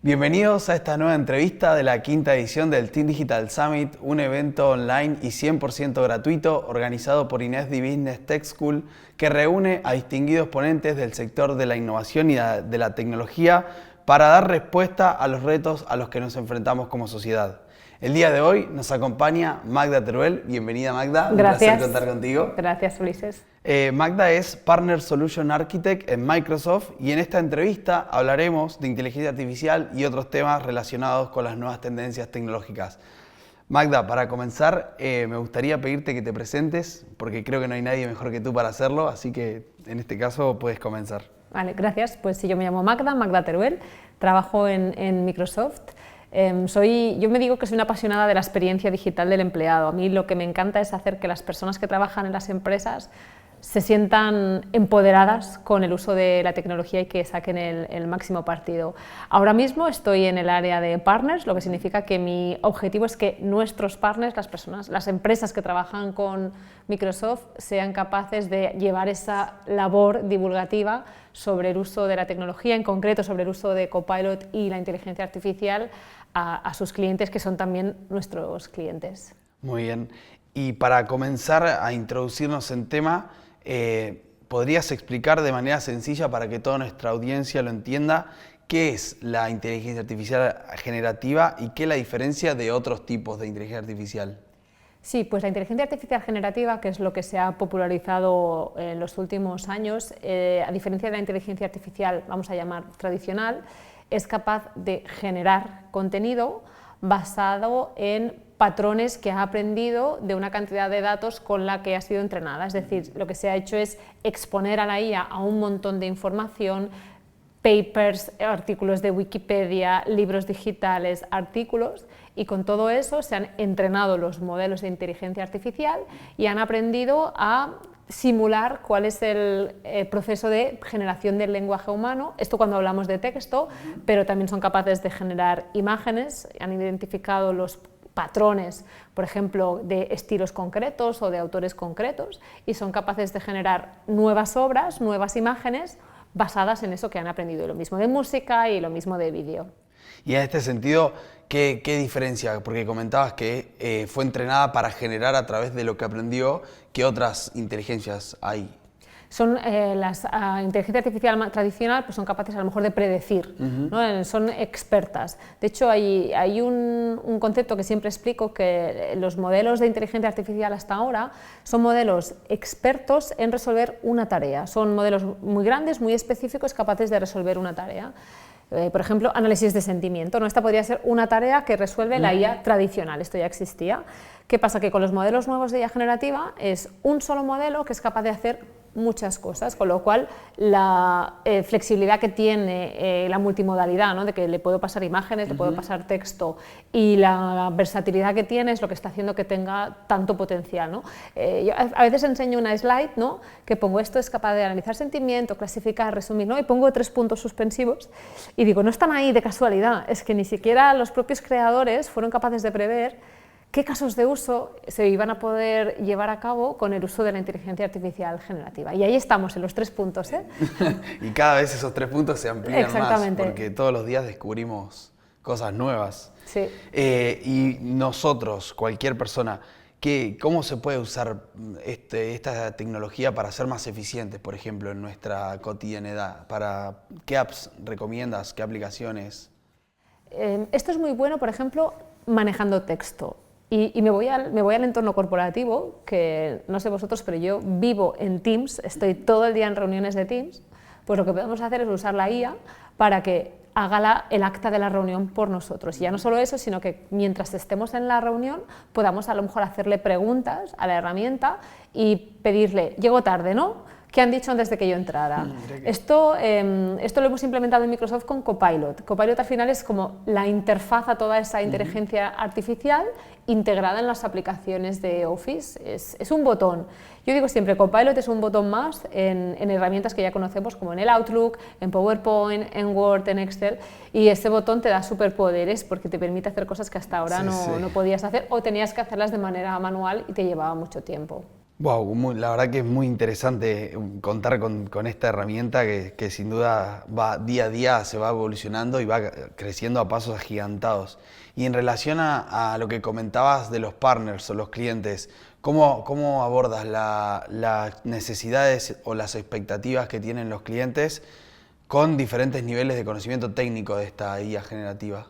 Bienvenidos a esta nueva entrevista de la quinta edición del Team Digital Summit, un evento online y 100% gratuito organizado por INESD Business Tech School que reúne a distinguidos ponentes del sector de la innovación y de la tecnología para dar respuesta a los retos a los que nos enfrentamos como sociedad. El día de hoy nos acompaña Magda Teruel. Bienvenida, Magda. Gracias. Un placer contar contigo. Gracias, Ulises. Magda es Partner Solution Architect en Microsoft y en esta entrevista hablaremos de inteligencia artificial y otros temas relacionados con las nuevas tendencias tecnológicas. Magda, para comenzar, me gustaría pedirte que te presentes porque creo que no hay nadie mejor que tú para hacerlo, así que en este caso puedes comenzar. Vale, gracias. Pues yo me llamo Magda Teruel, trabajo en Microsoft. Yo me digo que soy una apasionada de la experiencia digital del empleado. A mí lo que me encanta es hacer que las personas que trabajan en las empresas se sientan empoderadas con el uso de la tecnología y que saquen el máximo partido. Ahora mismo estoy en el área de partners, lo que significa que mi objetivo es que nuestros partners, las empresas que trabajan con Microsoft, sean capaces de llevar esa labor divulgativa sobre el uso de la tecnología, en concreto sobre el uso de Copilot y la inteligencia artificial a sus clientes, que son también nuestros clientes. Muy bien. Y para comenzar a introducirnos en tema, ¿podrías explicar de manera sencilla para que toda nuestra audiencia lo entienda qué es la inteligencia artificial generativa y qué es la diferencia de otros tipos de inteligencia artificial? Sí, pues la inteligencia artificial generativa, que es lo que se ha popularizado en los últimos años, a diferencia de la inteligencia artificial, vamos a llamar tradicional, es capaz de generar contenido basado en patrones que ha aprendido de una cantidad de datos con la que ha sido entrenada. Es decir, lo que se ha hecho es exponer a la IA a un montón de información, papers, artículos de Wikipedia, libros digitales, artículos, y con todo eso se han entrenado los modelos de inteligencia artificial y han aprendido a simular cuál es el proceso de generación del lenguaje humano, esto cuando hablamos de texto, pero también son capaces de generar imágenes, han identificado los patrones, por ejemplo, de estilos concretos o de autores concretos, y son capaces de generar nuevas obras, nuevas imágenes, basadas en eso que han aprendido, lo mismo de música y lo mismo de vídeo. Y en este sentido, ¿qué diferencia? Porque comentabas que fue entrenada para generar a través de lo que aprendió, ¿qué otras inteligencias hay? La inteligencia artificial tradicional pues son capaces a lo mejor de predecir, ¿no? Son expertas. De hecho, hay un concepto que siempre explico, que los modelos de inteligencia artificial hasta ahora son modelos expertos en resolver una tarea. Son modelos muy grandes, muy específicos, capaces de resolver una tarea. Por ejemplo, análisis de sentimiento, ¿no? Esta podría ser una tarea que resuelve la IA tradicional, esto ya existía. ¿Qué pasa? Que con los modelos nuevos de IA generativa es un solo modelo que es capaz de hacer muchas cosas, con lo cual la flexibilidad que tiene, la multimodalidad, ¿no? De que le puedo pasar imágenes, le puedo pasar texto, y la versatilidad que tiene es lo que está haciendo que tenga tanto potencial, ¿no? Yo a veces enseño una slide, ¿no? Que pongo esto es capaz de analizar sentimiento, clasificar, resumir, ¿no? Y pongo 3 puntos suspensivos y digo, no están ahí de casualidad, es que ni siquiera los propios creadores fueron capaces de prever qué casos de uso se iban a poder llevar a cabo con el uso de la inteligencia artificial generativa. Y ahí estamos, en los 3 puntos, ¿eh? Y cada vez esos 3 puntos se amplían Exactamente. más, porque todos los días descubrimos cosas nuevas. Sí. Y nosotros, cualquier persona, ¿cómo se puede usar esta tecnología para ser más eficientes, por ejemplo, en nuestra cotidianidad? ¿Qué apps recomiendas? ¿Qué aplicaciones? Esto es muy bueno, por ejemplo, manejando texto. Y me voy al entorno corporativo, que no sé vosotros, pero yo vivo en Teams, estoy todo el día en reuniones de Teams. Pues lo que podemos hacer es usar la IA para que haga el acta de la reunión por nosotros. Y ya no solo eso, sino que mientras estemos en la reunión podamos a lo mejor hacerle preguntas a la herramienta y pedirle, llego tarde, ¿no? ¿Qué han dicho antes de que yo entrara? Esto lo hemos implementado en Microsoft con Copilot. Copilot al final es como la interfaz a toda esa inteligencia artificial integrada en las aplicaciones de Office. Es un botón. Yo digo siempre, Copilot es un botón más en herramientas que ya conocemos, como en el Outlook, en PowerPoint, en Word, en Excel, y este botón te da superpoderes porque te permite hacer cosas que hasta ahora no podías hacer o tenías que hacerlas de manera manual y te llevaba mucho tiempo. Wow, la verdad que es muy interesante contar con esta herramienta que sin duda va día a día, se va evolucionando y va creciendo a pasos agigantados. Y en relación a lo que comentabas de los partners o los clientes, ¿cómo abordas las necesidades o las expectativas que tienen los clientes con diferentes niveles de conocimiento técnico de esta IA generativa?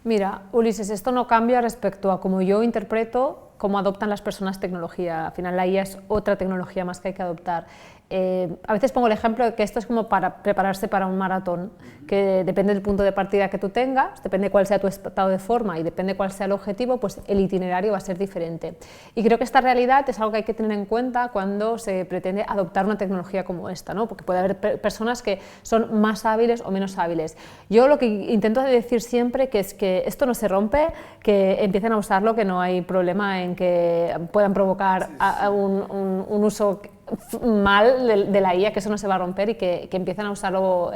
Mira, Ulises, esto no cambia respecto a cómo yo interpreto cómo adoptan las personas tecnología. Al final la IA es otra tecnología más que hay que adoptar. A veces pongo el ejemplo de que esto es como para prepararse para un maratón, que depende del punto de partida que tú tengas, depende cuál sea tu estado de forma y depende cuál sea el objetivo, pues el itinerario va a ser diferente. Y creo que esta realidad es algo que hay que tener en cuenta cuando se pretende adoptar una tecnología como esta, ¿no? Porque puede haber personas que son más hábiles o menos hábiles. Yo lo que intento decir siempre que es que esto no se rompe, que empiecen a usarlo, que no hay problema en que puedan provocar un uso mal de la IA, que eso no se va a romper y que empiecen a usarlo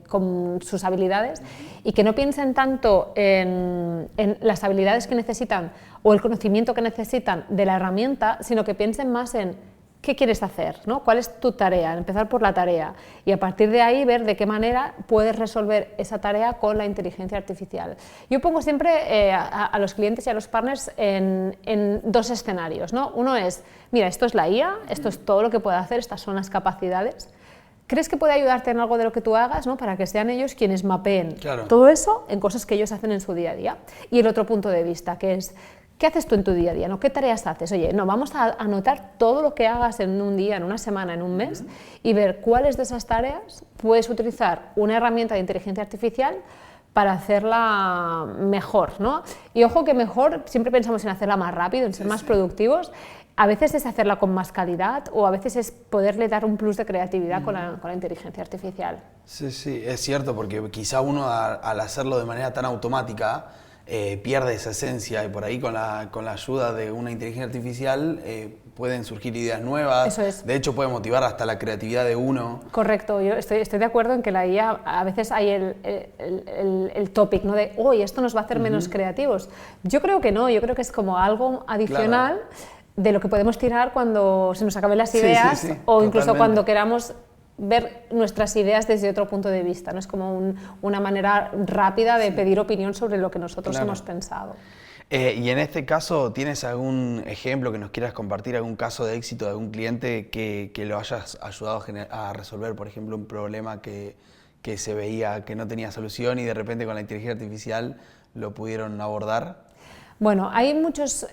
con sus habilidades y que no piensen tanto en las habilidades que necesitan o el conocimiento que necesitan de la herramienta, sino que piensen más en qué quieres hacer, ¿no? ¿Cuál es tu tarea? Empezar por la tarea y a partir de ahí ver de qué manera puedes resolver esa tarea con la inteligencia artificial. Yo pongo siempre a los clientes y a los partners en dos escenarios, ¿no? Uno es, mira, esto es la IA, esto es todo lo que puede hacer, estas son las capacidades. ¿Crees que puede ayudarte en algo de lo que tú hagas, ¿no? Para que sean ellos quienes mapeen todo eso en cosas que ellos hacen en su día a día? Y el otro punto de vista, que es, ¿qué haces tú en tu día a día? ¿No? ¿Qué tareas haces? Oye, no, vamos a anotar todo lo que hagas en un día, en una semana, en un mes y ver cuáles de esas tareas puedes utilizar una herramienta de inteligencia artificial para hacerla mejor, ¿no? Y ojo que mejor, siempre pensamos en hacerla más rápido, en ser más productivos. A veces es hacerla con más calidad o a veces es poderle dar un plus de creatividad con la inteligencia artificial. Sí, es cierto, porque quizá uno al hacerlo de manera tan automática pierde esa esencia y por ahí con la ayuda de una inteligencia artificial pueden surgir ideas nuevas. Eso es. De hecho puede motivar hasta la creatividad de uno. Correcto, yo estoy de acuerdo en que la IA, a veces hay el topic, ¿no? De, uy, esto nos va a hacer menos creativos. Yo creo que no, yo creo que es como algo adicional de lo que podemos tirar cuando se nos acaben las ideas o incluso cuando queramos ver nuestras ideas desde otro punto de vista, ¿no? Es como una manera rápida de pedir opinión sobre lo que nosotros hemos pensado. Y en este caso, ¿tienes algún ejemplo que nos quieras compartir, algún caso de éxito de algún cliente que lo hayas ayudado a resolver, por ejemplo, un problema que se veía que no tenía solución y de repente con la inteligencia artificial lo pudieron abordar? Bueno, hay muchos...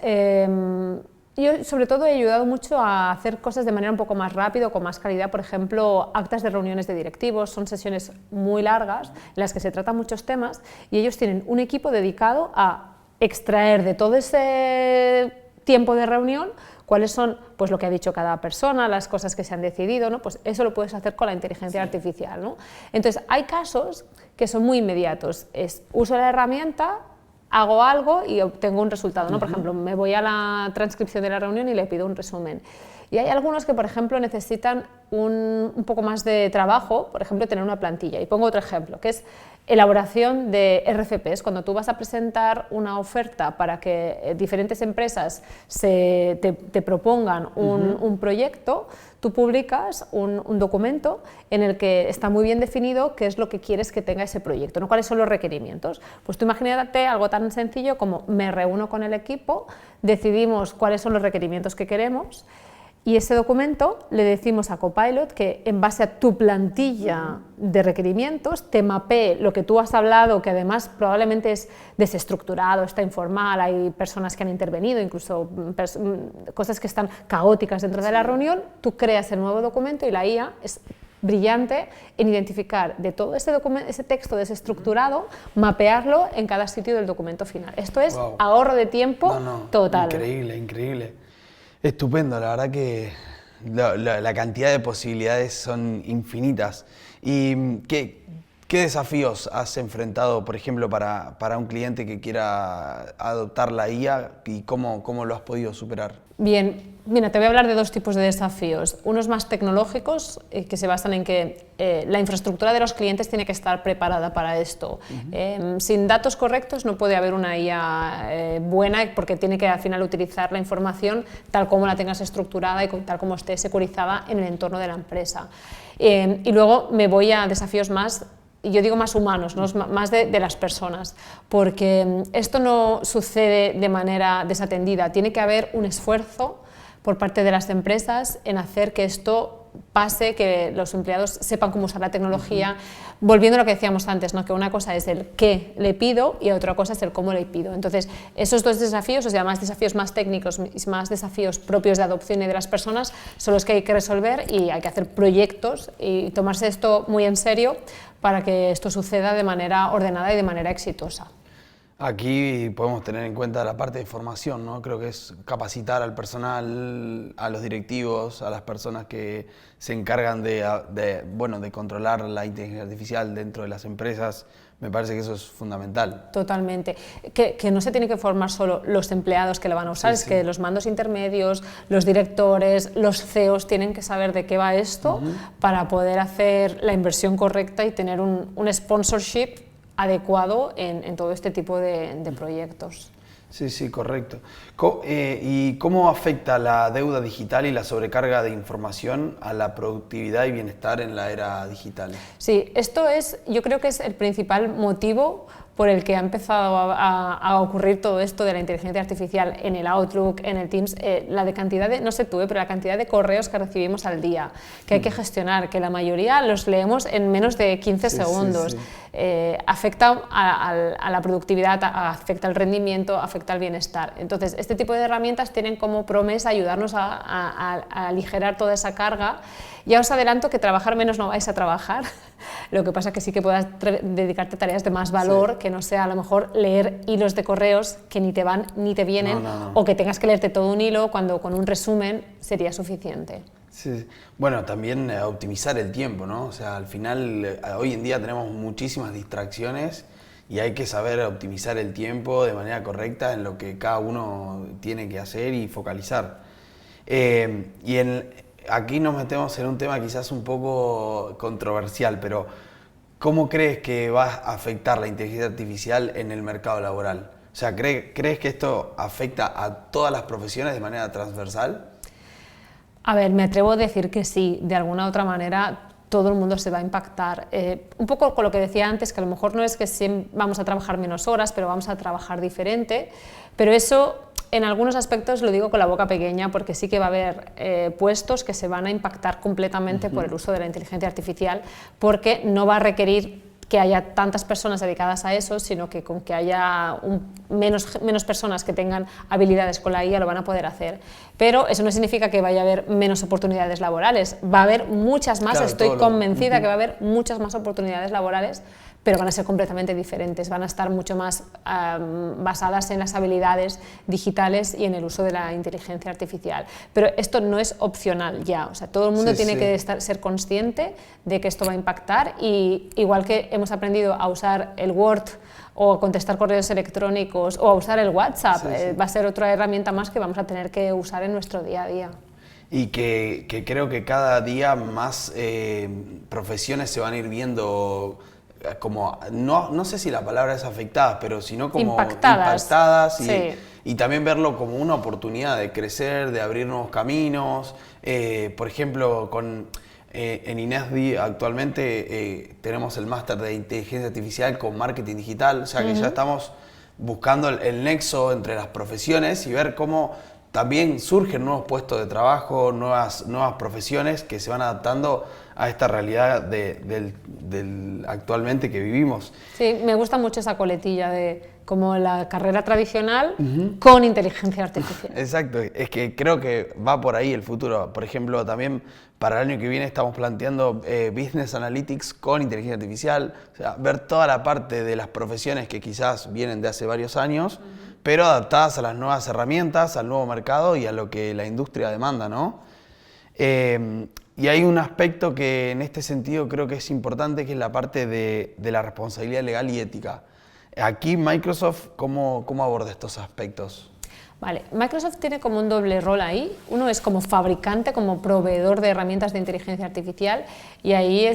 Yo sobre todo he ayudado mucho a hacer cosas de manera un poco más rápida, con más calidad, por ejemplo, actas de reuniones de directivos, son sesiones muy largas en las que se tratan muchos temas y ellos tienen un equipo dedicado a extraer de todo ese tiempo de reunión cuáles son pues, lo que ha dicho cada persona, las cosas que se han decidido, ¿no? Pues eso lo puedes hacer con la inteligencia artificial, ¿no? Entonces hay casos que son muy inmediatos, es uso la herramienta, hago algo y obtengo un resultado, ¿no? Por ejemplo, me voy a la transcripción de la reunión y le pido un resumen. Y hay algunos que, por ejemplo, necesitan un poco más de trabajo, por ejemplo, tener una plantilla. Y pongo otro ejemplo, que es elaboración de RFPs. Cuando tú vas a presentar una oferta para que diferentes empresas te propongan un proyecto, tú publicas un documento en el que está muy bien definido qué es lo que quieres que tenga ese proyecto, ¿no? ¿Cuáles son los requerimientos? Pues tú imagínate algo tan sencillo como me reúno con el equipo, decidimos cuáles son los requerimientos que queremos y ese documento le decimos a Copilot que en base a tu plantilla de requerimientos te mapee lo que tú has hablado, que además probablemente es desestructurado, está informal, hay personas que han intervenido, incluso cosas que están caóticas dentro de la reunión, tú creas el nuevo documento y la IA es brillante en identificar de todo ese texto desestructurado, mapearlo en cada sitio del documento final. Esto es ahorro de tiempo total. Increíble, increíble. Estupendo, la verdad que la cantidad de posibilidades son infinitas. ¿Y qué desafíos has enfrentado, por ejemplo, para un cliente que quiera adoptar la IA y cómo lo has podido superar? Bien, mira, te voy a hablar de dos tipos de desafíos. Unos más tecnológicos, que se basan en que la infraestructura de los clientes tiene que estar preparada para esto. Sin datos correctos no puede haber una IA buena, porque tiene que al final utilizar la información tal como la tengas estructurada y tal como esté securizada en el entorno de la empresa. Y luego me voy a desafíos más, yo digo más humanos, ¿no? Más de las personas, porque esto no sucede de manera desatendida, tiene que haber un esfuerzo por parte de las empresas en hacer que esto pase, que los empleados sepan cómo usar la tecnología, volviendo a lo que decíamos antes, ¿no? Que una cosa es el qué le pido y otra cosa es el cómo le pido. Entonces, esos dos desafíos, o sea, más desafíos más técnicos y más desafíos propios de adopción y de las personas, son los que hay que resolver, y hay que hacer proyectos y tomarse esto muy en serio para que esto suceda de manera ordenada y de manera exitosa. Aquí podemos tener en cuenta la parte de formación, ¿no? Creo que es capacitar al personal, a los directivos, a las personas que se encargan de controlar la inteligencia artificial dentro de las empresas. Me parece que eso es fundamental. Totalmente. Que no se tiene que formar solo los empleados que lo van a usar, es que los mandos intermedios, los directores, los CEOs tienen que saber de qué va esto para poder hacer la inversión correcta y tener un sponsorship adecuado en todo este tipo de proyectos. Sí, correcto. ¿Y cómo afecta la deuda digital y la sobrecarga de información a la productividad y bienestar en la era digital? Sí, yo creo que es el principal motivo por el que ha empezado a ocurrir todo esto de la inteligencia artificial en el Outlook, en el Teams, no sé tú, pero la cantidad de correos que recibimos al día, que hay que gestionar, que la mayoría los leemos en menos de 15 segundos. Afecta a la productividad, afecta al rendimiento, afecta al bienestar. Entonces, este tipo de herramientas tienen como promesa ayudarnos a aligerar toda esa carga. Ya os adelanto que trabajar menos no vais a trabajar, lo que pasa es que sí que puedas dedicarte a tareas de más valor, que no sea a lo mejor leer hilos de correos que ni te van ni te vienen, o que tengas que leerte todo un hilo cuando con un resumen sería suficiente. Sí. Bueno, también optimizar el tiempo, ¿no? O sea, al final, hoy en día tenemos muchísimas distracciones y hay que saber optimizar el tiempo de manera correcta en lo que cada uno tiene que hacer y focalizar. Aquí nos metemos en un tema quizás un poco controversial, pero ¿cómo crees que va a afectar la inteligencia artificial en el mercado laboral? O sea, ¿crees que esto afecta a todas las profesiones de manera transversal? A ver, me atrevo a decir que sí, de alguna u otra manera todo el mundo se va a impactar. Un poco con lo que decía antes, que a lo mejor no es que vamos a trabajar menos horas, pero vamos a trabajar diferente, pero eso en algunos aspectos lo digo con la boca pequeña, porque sí que va a haber puestos que se van a impactar completamente por el uso de la inteligencia artificial, porque no va a requerir que haya tantas personas dedicadas a eso, sino que con que haya menos personas que tengan habilidades con la IA lo van a poder hacer. Pero eso no significa que vaya a haber menos oportunidades laborales, va a haber muchas más, claro, estoy convencida que va a haber muchas más oportunidades laborales, pero van a ser completamente diferentes, van a estar mucho más basadas en las habilidades digitales y en el uso de la inteligencia artificial. Pero esto no es opcional ya, o sea, todo el mundo tiene que ser consciente de que esto va a impactar, y igual que hemos aprendido a usar el Word o a contestar correos electrónicos o a usar el WhatsApp, va a ser otra herramienta más que vamos a tener que usar en nuestro día a día. Y que creo que cada día más profesiones se van a ir viendo como, no sé si la palabra es afectadas, pero sino como impactadas y también verlo como una oportunidad de crecer, de abrir nuevos caminos. Por ejemplo, en INESDI actualmente tenemos el máster de inteligencia artificial con marketing digital, o sea que ya estamos buscando el nexo entre las profesiones y ver cómo también surgen nuevos puestos de trabajo, nuevas profesiones que se van adaptando a esta realidad del actualmente que vivimos. Sí, me gusta mucho esa coletilla de como la carrera tradicional con inteligencia artificial. Exacto, es que creo que va por ahí el futuro. Por ejemplo, también para el año que viene estamos planteando Business Analytics con inteligencia artificial, o sea, ver toda la parte de las profesiones que quizás vienen de hace varios años, pero adaptadas a las nuevas herramientas, al nuevo mercado y a lo que la industria demanda, ¿no? Y hay un aspecto que en este sentido creo que es importante, que es la parte de la responsabilidad legal y ética. Aquí Microsoft, ¿cómo aborda estos aspectos? Vale, Microsoft tiene como un doble rol ahí. Uno es como fabricante, como proveedor de herramientas de inteligencia artificial, y ahí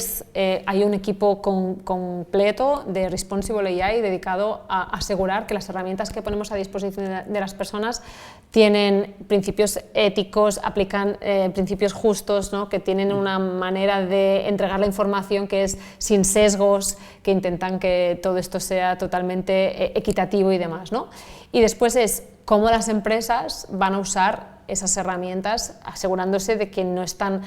hay un equipo completo de Responsible AI dedicado a asegurar que las herramientas que ponemos a disposición de las personas tienen principios éticos, aplican principios justos, ¿no? Que tienen una manera de entregar la información que es sin sesgos, que intentan que todo esto sea totalmente equitativo y demás, ¿no? Y después es cómo las empresas van a usar esas herramientas asegurándose de que no están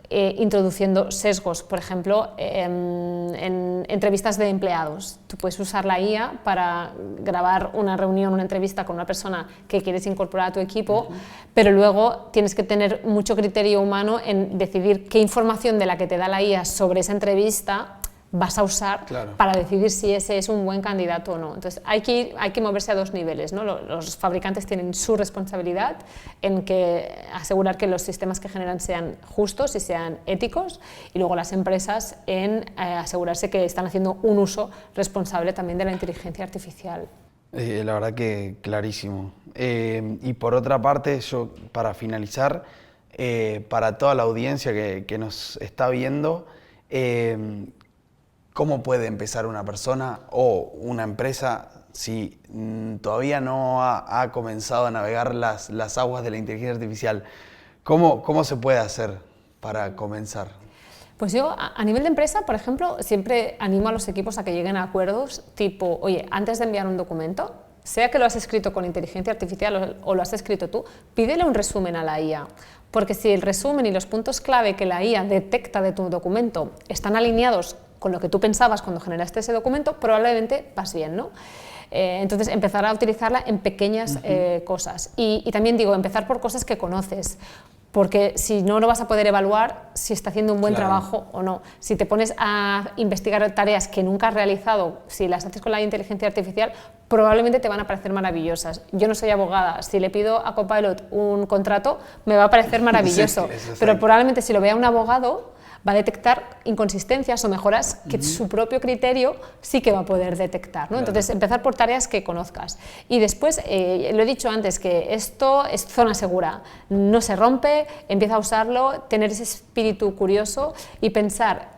introduciendo sesgos. Por ejemplo, en entrevistas de empleados. Tú puedes usar la IA para grabar una reunión, una entrevista con una persona que quieres incorporar a tu equipo, pero luego tienes que tener mucho criterio humano en decidir qué información de la que te da la IA sobre esa entrevista vas a usar para decidir si ese es un buen candidato o no. Entonces hay que moverse a dos niveles, ¿no? Los fabricantes tienen su responsabilidad en asegurar que los sistemas que generan sean justos y sean éticos, y luego las empresas en asegurarse que están haciendo un uso responsable también de la inteligencia artificial. La verdad que clarísimo. Y por otra parte, yo para finalizar, para toda la audiencia que nos está viendo, ¿cómo puede empezar una persona o una empresa si todavía no ha comenzado a navegar las aguas de la inteligencia artificial? ¿Cómo se puede hacer para comenzar? Pues yo, a nivel de empresa, por ejemplo, siempre animo a los equipos a que lleguen a acuerdos tipo, oye, antes de enviar un documento, sea que lo has escrito con inteligencia artificial o lo has escrito tú, pídele un resumen a la IA. Porque si el resumen y los puntos clave que la IA detecta de tu documento están alineados con lo que tú pensabas cuando generaste ese documento, probablemente vas bien, ¿no? Entonces, empezar a utilizarla en pequeñas cosas. Y también digo, empezar por cosas que conoces, porque si no, no vas a poder evaluar si está haciendo un buen trabajo o no. Si te pones a investigar tareas que nunca has realizado, si las haces con la inteligencia artificial, probablemente te van a parecer maravillosas. Yo no soy abogada, si le pido a Copilot un contrato, me va a parecer maravilloso, pero probablemente si lo vea un abogado, va a detectar inconsistencias o mejoras que su propio criterio sí que va a poder detectar, ¿no? Entonces, empezar por tareas que conozcas. Y después, lo he dicho antes, que esto es zona segura, no se rompe, empieza a usarlo, tener ese espíritu curioso y pensar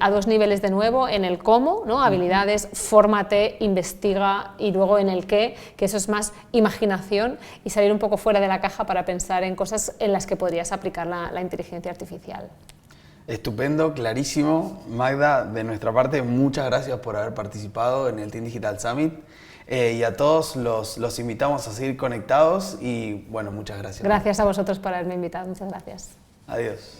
a dos niveles de nuevo, en el cómo, ¿no? Habilidades, fórmate, investiga, y luego en el qué, que eso es más imaginación y salir un poco fuera de la caja para pensar en cosas en las que podrías aplicar la inteligencia artificial. Estupendo, clarísimo. Magda, de nuestra parte, muchas gracias por haber participado en el Team Digital Summit. Y a todos los invitamos a seguir conectados y, bueno, muchas gracias. Gracias a vosotros por haberme invitado. Muchas gracias. Adiós.